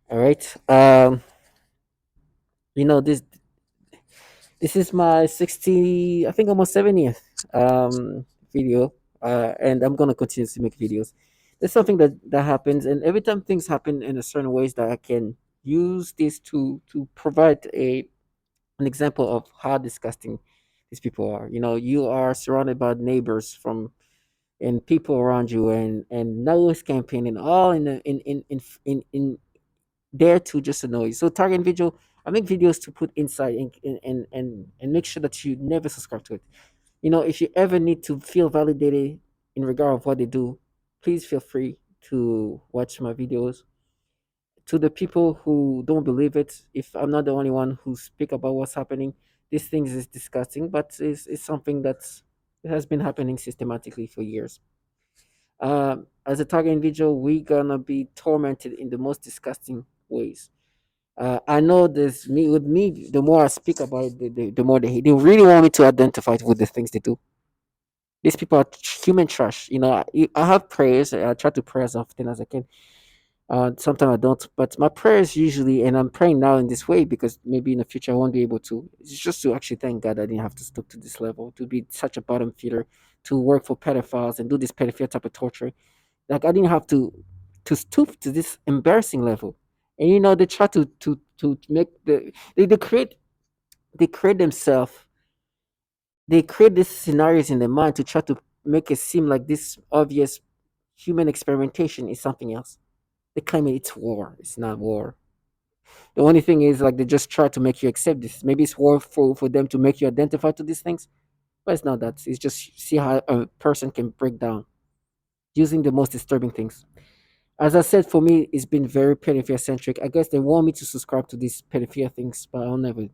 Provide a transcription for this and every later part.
All right. You know this is my 60, I think almost 70th video, and I'm gonna continue to make videos. There's something that happens, and every time things happen in a certain ways that I can use this to provide a an example of how disgusting these people are. You know, you are surrounded by neighbors from and people around you, and noise campaigning all in there to just annoy you. So target individual, I make videos to put insight and make sure that you never subscribe to it. You know, if you ever need to feel validated in regard of what they do, please feel free to watch my videos. To the people who don't believe it, if I'm not the only one who speak about what's happening, these things is disgusting, but it's something that's it has been happening systematically for years. As a target individual, we're gonna be tormented in the most disgusting ways. I know this me with me. The more I speak about it, the more they really want me to identify with the things they do. These people are human trash. You know, I have prayers. I try to pray as often as I can. Sometimes I don't, but my prayers usually, and I'm praying now in this way because maybe in the future I won't be able to. It's just to actually thank God I didn't have to stoop to this level, to be such a bottom feeder, to work for pedophiles and do this pedophile type of torture. Like I didn't have to stoop to this embarrassing level. And you know, they try to make they create themselves, they create these scenarios in their mind to try to make it seem like this obvious human experimentation is something else. They claim it's war. It's not war. The only thing is like they just try to make you accept this. Maybe it's war for them to make you identify to these things, but it's not that. It's just see how a person can break down using the most disturbing things. As I said, for me, it's been very pedophilia centric. I guess they want me to subscribe to these pedophilia things, but I'll never.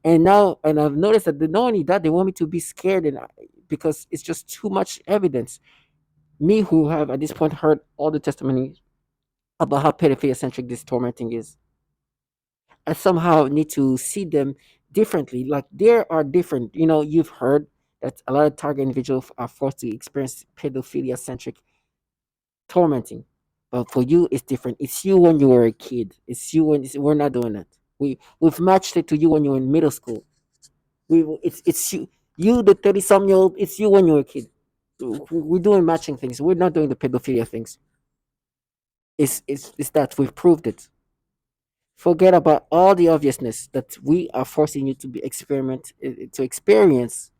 And now, and I've noticed that not only that, they want me to be scared, because it's just too much evidence. Me, who have at this point heard all the testimony about how pedophilia centric this tormenting is, I somehow need to see them differently. Like they are different. You know, you've heard that a lot of target individuals are forced to experience pedophilia centric tormenting. But for you, it's different. It's you when you were a kid. It's you we're not doing that. We've matched it to you when you were in middle school. It's you the 30-some-year-old. It's you when you were a kid. We're doing matching things. We're not doing the pedophilia things. It's that we've proved it. Forget about all the obviousness that we are forcing you to be experiment to experience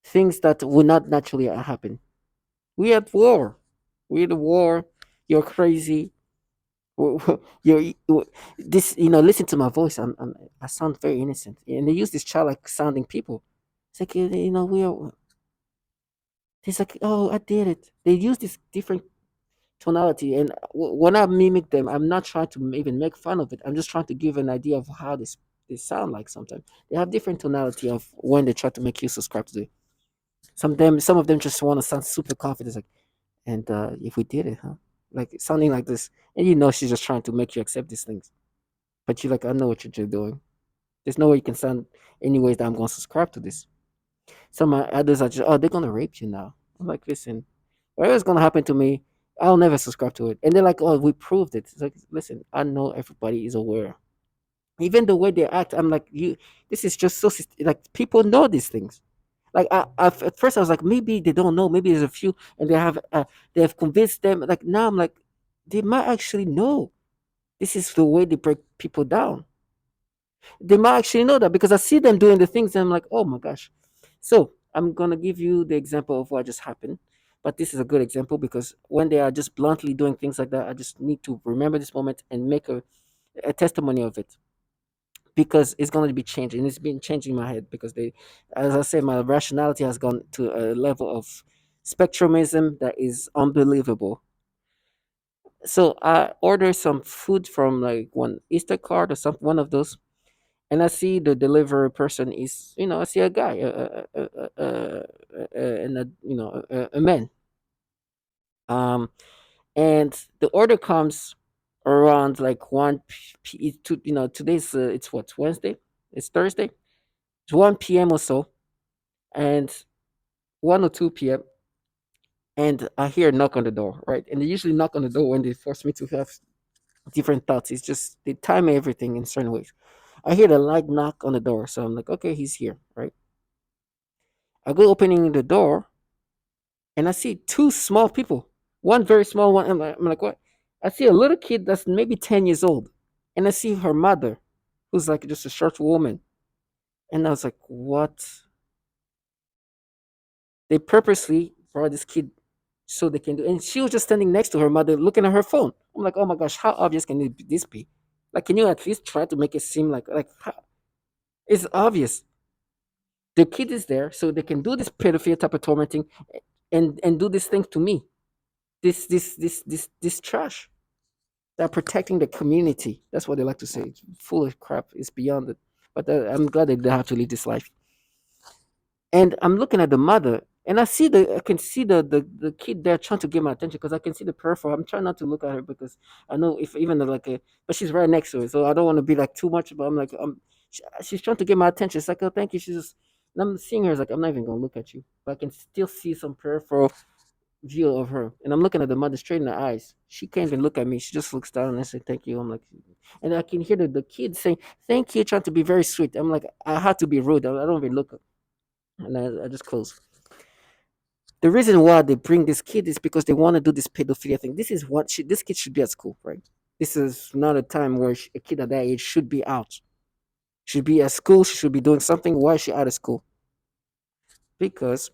things that will not naturally happen. We at war. We're at war. You're crazy. You're this. You know, listen to my voice. I sound very innocent, and they use this childlike sounding people. It's like you know we are. It's like oh I did it. They use this different tonality, and when I mimic them, I'm not trying to even make fun of it. I'm just trying to give an idea of how they sound like. Sometimes they have different tonality of when they try to make you subscribe to it. Some of them just want to sound super confident, like, and if we did it, huh? Like sounding like this, and you know she's just trying to make you accept these things. But you're like, I know what you're doing. There's no way you can sound any ways that I'm going to subscribe to this. Some others are just, oh, they're going to rape you now. I'm like, listen, whatever's going to happen to me, I'll never subscribe to it. And they're like, oh, we proved it. It's like, listen, I know everybody is aware. Even the way they act, I'm like, this is just so, like, people know these things. Like, at first I was like, maybe they don't know. Maybe there's a few, and they have convinced them. Like, now I'm like, they might actually know. This is the way they break people down. They might actually know that because I see them doing the things and I'm like, oh my gosh. So I'm gonna give you the example of what just happened. But this is a good example because when they are just bluntly doing things like that, I just need to remember this moment and make a testimony of it because it's going to be changing. It's been changing my head because as I said, my rationality has gone to a level of spectrumism that is unbelievable. So I ordered some food from like one Easter card or some one of those, and I see the delivery person is, I see a guy, and a man. Um, and the order comes around like today's it's what Wednesday, it's Thursday, it's 1 p.m. or so, and 1 or 2 p.m. And I hear a knock on the door, right? And they usually knock on the door when they force me to have different thoughts. It's just they time everything in certain ways. I hear the light knock on the door, so I'm like, okay, he's here, right? I go opening the door, and I see two small people, one very small one. I'm like, what? I see a little kid that's maybe 10 years old, and I see her mother, who's like just a short woman, and I was like, what? They purposely brought this kid so they can do, and she was just standing next to her mother, looking at her phone. I'm like, oh my gosh, how obvious can this be? Like, can you at least try to make it seem like it's obvious? The kid is there so they can do this pedophile type of tormenting, and do this thing to me. This trash. They're protecting the community. That's what they like to say. It's full of crap. It's beyond it. But I'm glad that they have to live this life. And I'm looking at the mother, and I can see the kid there trying to get my attention because I can see the peripheral. I'm trying not to look at her because I know if even like a, but she's right next to it, so I don't want to be like too much. But I'm like, she's trying to get my attention. It's like, oh, thank you. She's just, and I'm seeing her. It's like, I'm not even gonna look at you, but I can still see some peripheral view of her. And I'm looking at the mother straight in the eyes. She can't even look at me. She just looks down and I say, thank you. I'm like, and I can hear the kid saying, thank you, trying to be very sweet. I'm like, I had to be rude. I don't even look. And I just close. The reason why they bring this kid is because they want to do this pedophilia thing. This is what this kid should be at school, right? This is not a time where a kid at that age should be out. Should be at school. She should be doing something. Why is she out of school? Because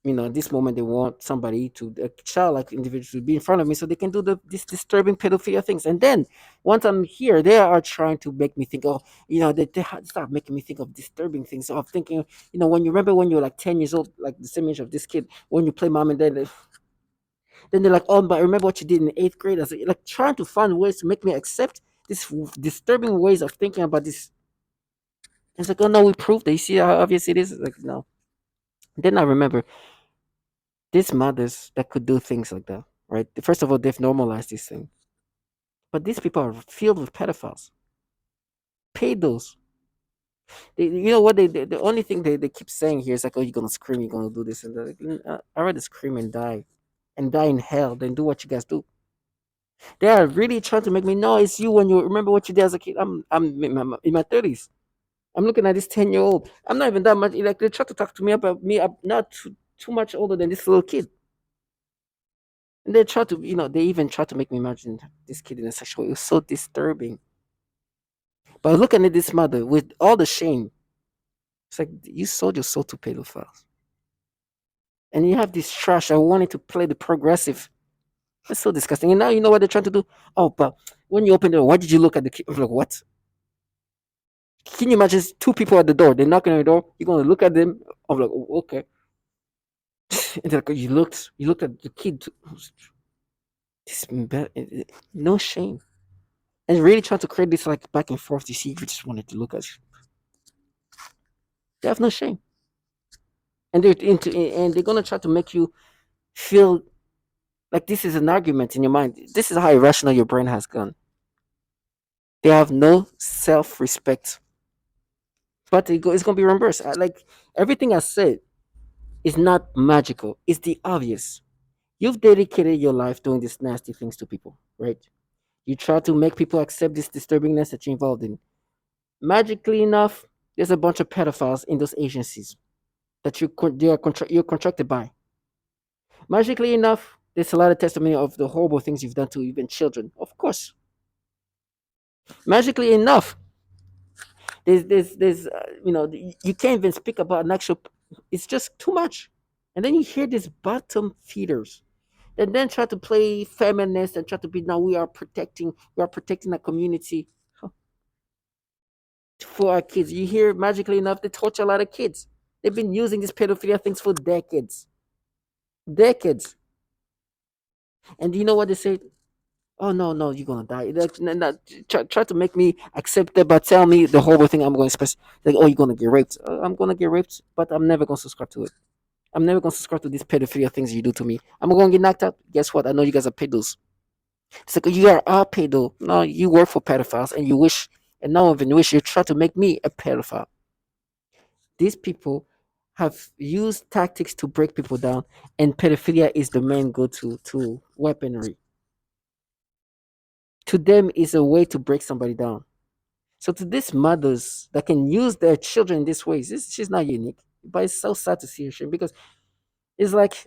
at this moment they want somebody to a child like individual to be in front of me so they can do this disturbing pedophilia things. And then once I'm here, they are trying to make me think, oh, they start making me think of disturbing things. So I'm thinking, when you remember when you're like 10 years old, like the same age of this kid, when you play mom and dad, then they're like, oh, but I remember what you did in eighth grade. I was like trying to find ways to make me accept this disturbing ways of thinking about this. It's like, oh no, we proved it. You see how obvious it is? It's like, no. Then I remember these mothers that could do things like that, right? First of all, they've normalized these things. But these people are filled with pedophiles, pedos. You know what? The only thing they keep saying here is like, oh, you're going to scream, you're going to do this. And they're like, I'd rather scream and die in hell than do what you guys do. They are really trying to make me know it's you when you remember what you did as a kid. I'm in my 30s. I'm looking at this 10-year-old. I'm not even that much. Like, they try to talk to me about me. I'm not too much older than this little kid. And they try to, they even try to make me imagine this kid in a sexual way. It was so disturbing. But looking at this mother with all the shame, it's like you sold your soul to pedophiles. And you have this trash. I wanted to play the progressive. It's so disgusting. And now you know what they're trying to do? Oh, but when you open the door, why did you look at the kid? I'm like, what? Can you imagine two people at the door? They're knocking on the door. You're gonna look at them. I'm like, oh, okay. And they're like, you looked at the kid. No shame. And really trying to create this like back and forth. You see, you just wanted to look at you. They have no shame, and they're gonna try to make you feel like this is an argument in your mind. This is how irrational your brain has gone. They have no self-respect, but it's gonna be reversed. Like everything I said is not magical. It's the obvious. You've dedicated your life doing these nasty things to people, right? You try to make people accept this disturbingness that you're involved in. Magically enough, there's a bunch of pedophiles in those agencies that you're contracted by. Magically enough, there's a lot of testimony of the horrible things you've done to even children. Of course, magically enough, there's you can't even speak about an actual. It's just too much, and then you hear these bottom feeders and then try to play feminist and try to be now we are protecting the community for our kids. You hear magically enough they torture a lot of kids. They've been using these pedophilia things for decades. And do you know what they say? Oh no, no, you're gonna die. Try to make me accept it, but tell me the horrible thing I'm going to express. Like, oh, you're gonna get raped. I'm gonna get raped, but I'm never gonna subscribe to it. I'm never gonna subscribe to these pedophilia things you do to me. I'm gonna get knocked out. Guess what? I know you guys are pedos. It's like you are a pedo. No, you work for pedophiles, and you wish, and now even wish you try to make me a pedophile. These people have used tactics to break people down, and pedophilia is the main go-to weaponry to them is a way to break somebody down. So to these mothers that can use their children in this way, she's not unique. But it's so sad to see her shame because it's like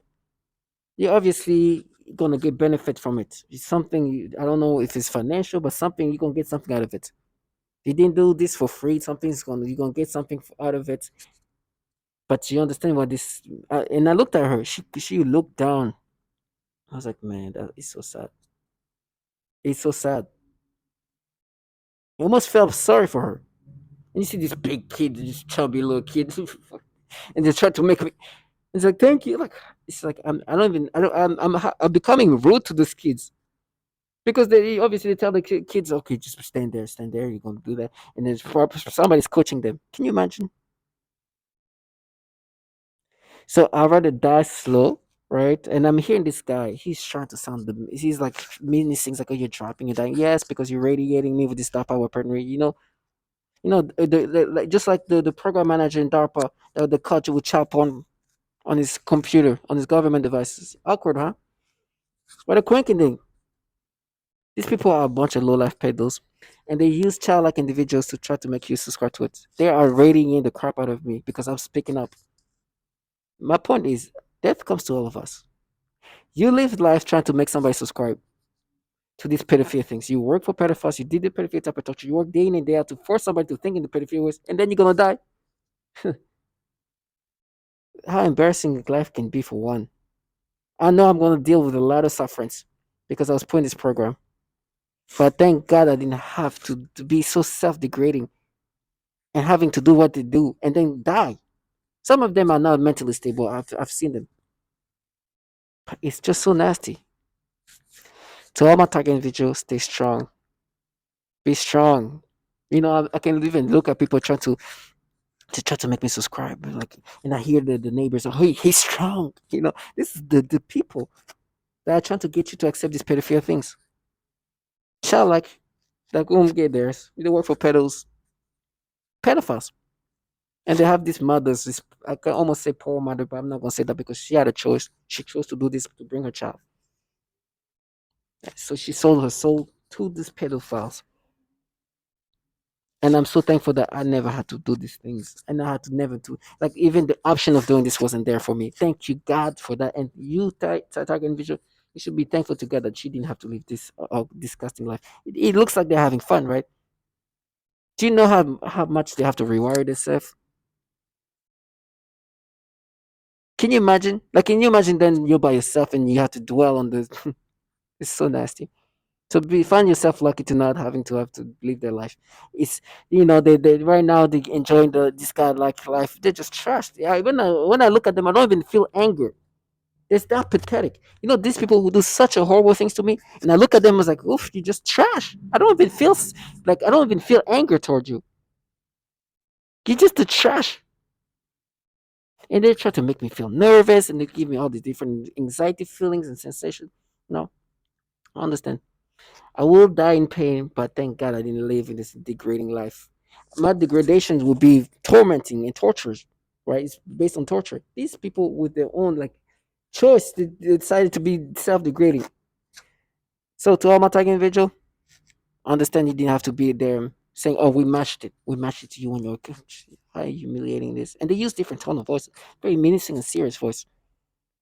you're obviously gonna get benefit from it. It's something I don't know if it's financial, but something you're gonna get something out of it. You didn't do this for free. Something's gonna you're gonna get something out of it. But you understand what this? And I looked at her. She looked down. I was like, man, that is so sad. It's so sad. I almost felt sorry for her. And you see this big kid, this chubby little kid, and they try to make me. It's like, thank you. Like, it's like I don't even. I don't. I'm becoming rude to these kids because they obviously they tell the kids, okay, just stand there, stand there. You're gonna do that, and then somebody's coaching them. Can you imagine? So I'd rather die slow, right? And I'm hearing this guy. He's trying to sound the. He's like meaning these things like, "Oh, you're dropping, you're dying." Yes, because you're radiating me with this DARPA weaponry. Like just like the program manager in DARPA, the culture would chop on his computer, on his government devices. Awkward, huh? What a quinking thing. These people are a bunch of low life peddlers, and they use childlike individuals to try to make you subscribe to it. They are radiating the crap out of me because I'm speaking up. My point is, death comes to all of us. You live life trying to make somebody subscribe to these pedophile things. You work for pedophiles, you did the pedophile type of torture, you work day in and day out to force somebody to think in the pedophile ways, and then you're gonna die. How embarrassing life can be for one. I know I'm gonna deal with a lot of sufferings because I was put in this program. But thank God I didn't have to be so self degrading and having to do what they do and then die. Some of them are not mentally stable. I've seen them. But it's just so nasty. To all my target individuals, stay strong. Be strong. I can even look at people trying to try to make me subscribe. Like, and I hear the neighbors, oh, he's strong. This is the people that are trying to get you to accept these pedophile things. Child like get theirs. They work for pedophiles. And they have these mothers, this I can almost say poor mother, but I'm not gonna say that because she had a choice. She chose to do this to bring her child. So she sold her soul to these pedophiles. And I'm so thankful that I never had to do these things. And I had to never do like even the option of doing this wasn't there for me. Thank you, God, for that. And you target individual, you should be thankful to God that she didn't have to live this disgusting life. It looks like they're having fun, right? Do you know how much they have to rewire themselves? Can you imagine? Like, can you imagine then you're by yourself and you have to dwell on this? It's so nasty. To be find yourself lucky to not having to have to live their life. It's they right now they enjoying this guy like life. They're just trashed. Yeah, when I look at them, I don't even feel anger. It's that pathetic. These people who do such a horrible things to me, and I look at them as like, oof, you just trash. I don't even feel like I don't even feel anger towards you. You're just a trash. And they try to make me feel nervous, and they give me all these different anxiety feelings and sensations. No, I understand. I will die in pain, but thank God I didn't live in this degrading life. My degradations will be tormenting and torturous, right? It's based on torture. These people with their own like choice, they decided to be self-degrading. So to all my target individual, understand you didn't have to be there saying, "Oh, we matched it. We matched it to you when you're how humiliating this." And they use different tone of voice, very menacing and serious voice.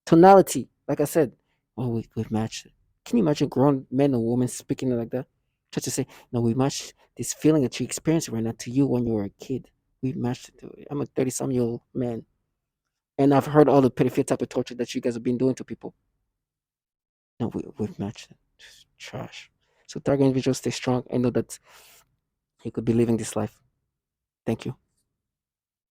Tonality, like I said, oh, we've matched it. Can you imagine grown men or women speaking like that? Just to say, no, we matched this feeling that you experience right now to you when you were a kid. We matched it. I'm a 30-some-year-old man. And I've heard all the pedophile type of torture that you guys have been doing to people. No, we've matched it. Just trash. So target individuals stay strong and know that you could be living this life. Thank you.